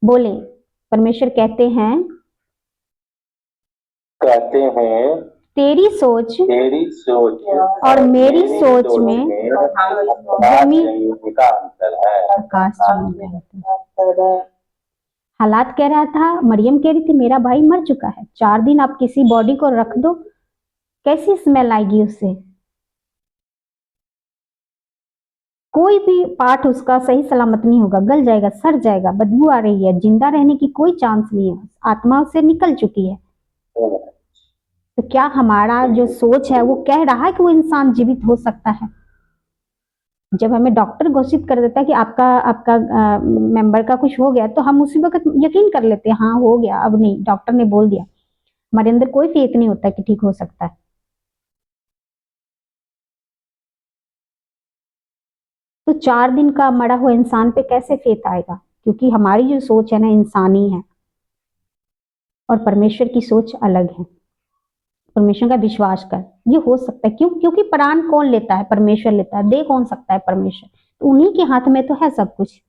बोले। परमेश्वर कहते हैं तेरी सोच और मेरी सोच में जमीन का अंतर है, आकाश जमीन का अंतर है। हालात कह रहा था, मरियम कह रही थी मेरा भाई मर चुका है, 4 दिन आप किसी बॉडी को रख दो, कैसी स्मेल आएगी उससे, कोई भी पार्ट उसका सही सलामत नहीं होगा, गल जाएगा, सड़ जाएगा, बदबू आ रही है, जिंदा रहने की कोई चांस नहीं है, आत्मा उससे निकल चुकी है। तो क्या हमारा जो सोच है वो कह रहा है कि वो इंसान जीवित हो सकता है? जब हमें डॉक्टर घोषित कर देता है कि आपका आपका मेंबर का कुछ हो गया, तो हम उसी वक्त यकीन कर लेते हैं, हाँ हो गया, अब नहीं, डॉक्टर ने बोल दिया, हमारे अंदर कोई फेथ नहीं होता कि ठीक हो सकता है। तो 4 दिन का मरा हुआ इंसान पे कैसे फेथ आएगा? क्योंकि हमारी जो सोच है ना इंसानी है, और परमेश्वर की सोच अलग है। परमेश्वर का विश्वास कर, ये हो सकता है। क्यों? क्योंकि प्राण कौन लेता है? परमेश्वर लेता है। दे कौन सकता है? परमेश्वर। तो उन्हीं के हाथ में तो है सब कुछ।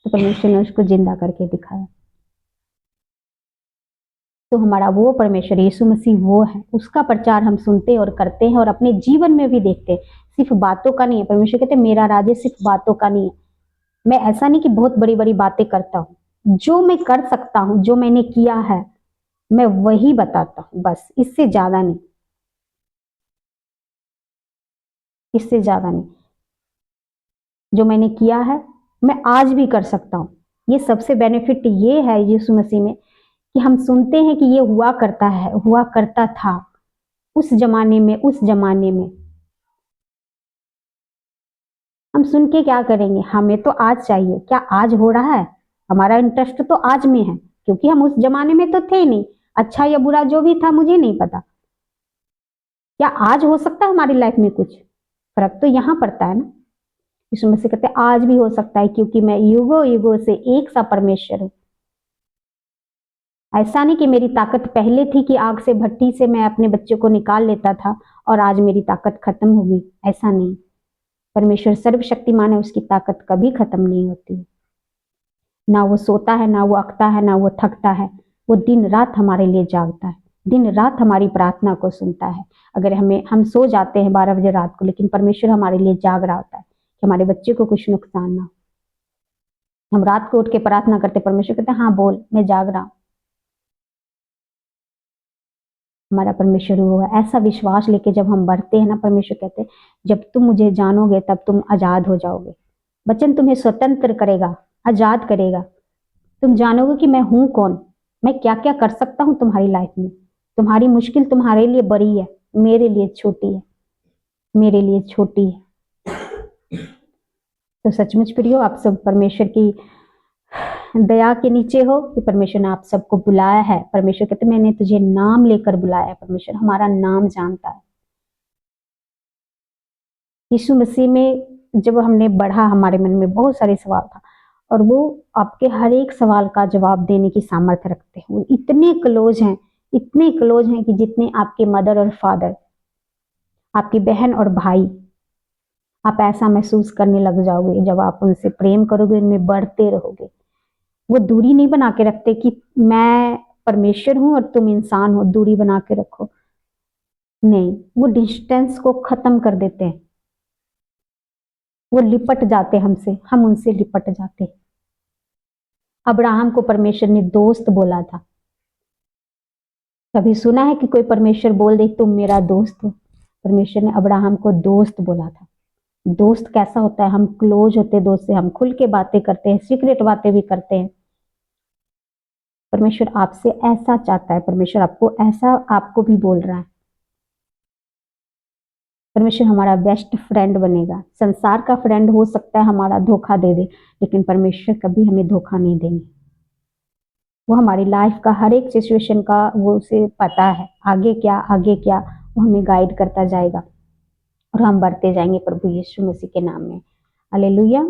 तो परमेश्वर ने उसको जिंदा करके दिखाया। तो हमारा वो परमेश्वर यीशु मसीह वो है, उसका प्रचार हम सुनते और करते हैं और अपने जीवन में भी देखते हैं। सिर्फ बातों का नहीं है। परमेश्वर कहते हैं मेरा राज्य सिर्फ बातों का नहीं है। मैं ऐसा नहीं कि बहुत बड़ी बड़ी बातें करता हूँ, जो मैं कर सकता हूँ, जो मैंने किया है, मैं वही बताता हूँ, बस, इससे ज्यादा नहीं, इससे ज्यादा नहीं। जो मैंने किया है मैं आज भी कर सकता हूँ। ये सबसे बेनिफिट ये है यीशु मसीह में कि हम सुनते हैं कि ये हुआ करता है, हुआ करता था उस जमाने में, उस जमाने में। हम सुन के क्या करेंगे? हमें तो आज चाहिए। क्या आज हो रहा है? हमारा इंटरेस्ट तो आज में है, क्योंकि हम उस जमाने में तो थे नहीं। अच्छा या बुरा जो भी था मुझे नहीं पता। क्या आज हो सकता है हमारी लाइफ में कुछ? फर्क तो यहाँ पड़ता है ना। यीशु मसीह कहते हैं आज भी हो सकता है, क्योंकि मैं युगो युगो से एक सा परमेश्वर हूं। ऐसा नहीं कि मेरी ताकत पहले थी कि आग से भट्टी से मैं अपने बच्चे को निकाल लेता था और आज मेरी ताकत खत्म होगी, ऐसा नहीं। परमेश्वर सर्वशक्तिमान है, उसकी ताकत कभी खत्म नहीं होती। ना वो सोता है, ना वो अकता है, ना वो थकता है। वो दिन रात हमारे लिए जागता है, दिन रात हमारी प्रार्थना को सुनता है। अगर हम सो जाते हैं 12 बजे रात को, लेकिन परमेश्वर हमारे लिए जाग रहा होता है कि हमारे बच्चे को कुछ नुकसान ना हो। हम रात को उठ के प्रार्थना करते, परमेश्वर कहते हैं हाँ बोल, मैं जाग रहा हूं। हमारा परमेश्वर वो है। ऐसा विश्वास लेके जब हम बढ़ते हैं ना, परमेश्वर कहते हैं जब तुम मुझे जानोगे तब तुम आजाद हो जाओगे। वचन तुम्हें स्वतंत्र करेगा, आजाद करेगा। तुम जानोगे कि मैं हूं कौन, मैं क्या क्या कर सकता हूं तुम्हारी लाइफ में। तुम्हारी मुश्किल तुम्हारे लिए बड़ी है, मेरे लिए छोटी है, मेरे लिए छोटी है। तो सचमुच प्रियो, आप सब परमेश्वर की दया के नीचे हो कि परमेश्वर ने आप सबको बुलाया है। परमेश्वर कहते मैंने तुझे नाम लेकर बुलाया है। परमेश्वर हमारा नाम जानता है। यीशु मसीह में जब हमने बढ़ा, हमारे मन में बहुत सारे सवाल था, और वो आपके हर एक सवाल का जवाब देने की सामर्थ्य रखते हैं। वो इतने क्लोज हैं, इतने क्लोज हैं कि जितने आपके मदर और फादर, आपकी बहन और भाई। आप ऐसा महसूस करने लग जाओगे जब आप उनसे प्रेम करोगे, उनमें बढ़ते रहोगे। वो दूरी नहीं बना के रखते कि मैं परमेश्वर हूं और तुम इंसान हो, दूरी बना के रखो, नहीं। वो डिस्टेंस को खत्म कर देते हैं। वो लिपट जाते हमसे, हम उनसे लिपट जाते। अब्राहम को परमेश्वर ने दोस्त बोला था। कभी सुना है कि कोई परमेश्वर बोल दे तुम मेरा दोस्त हो? परमेश्वर ने अब्राहम को दोस्त बोला था। दोस्त कैसा होता है? हम क्लोज होते हैं दोस्त से, हम खुल के बातें करते हैं, सीक्रेट बातें भी करते हैं। परमेश्वर आपसे ऐसा चाहता है। परमेश्वर आपको ऐसा, आपको भी बोल रहा है। परमेश्वर हमारा बेस्ट फ्रेंड बनेगा। संसार का फ्रेंड हो सकता है हमारा धोखा दे दे, लेकिन परमेश्वर कभी हमें धोखा नहीं देंगे। वो हमारी लाइफ का हर एक सिचुएशन का वो उसे पता है, आगे क्या आगे क्या, वो हमें गाइड करता जाएगा और हम बढ़ते जाएंगे प्रभु यीशु मसीह के नाम में। हालेलुया।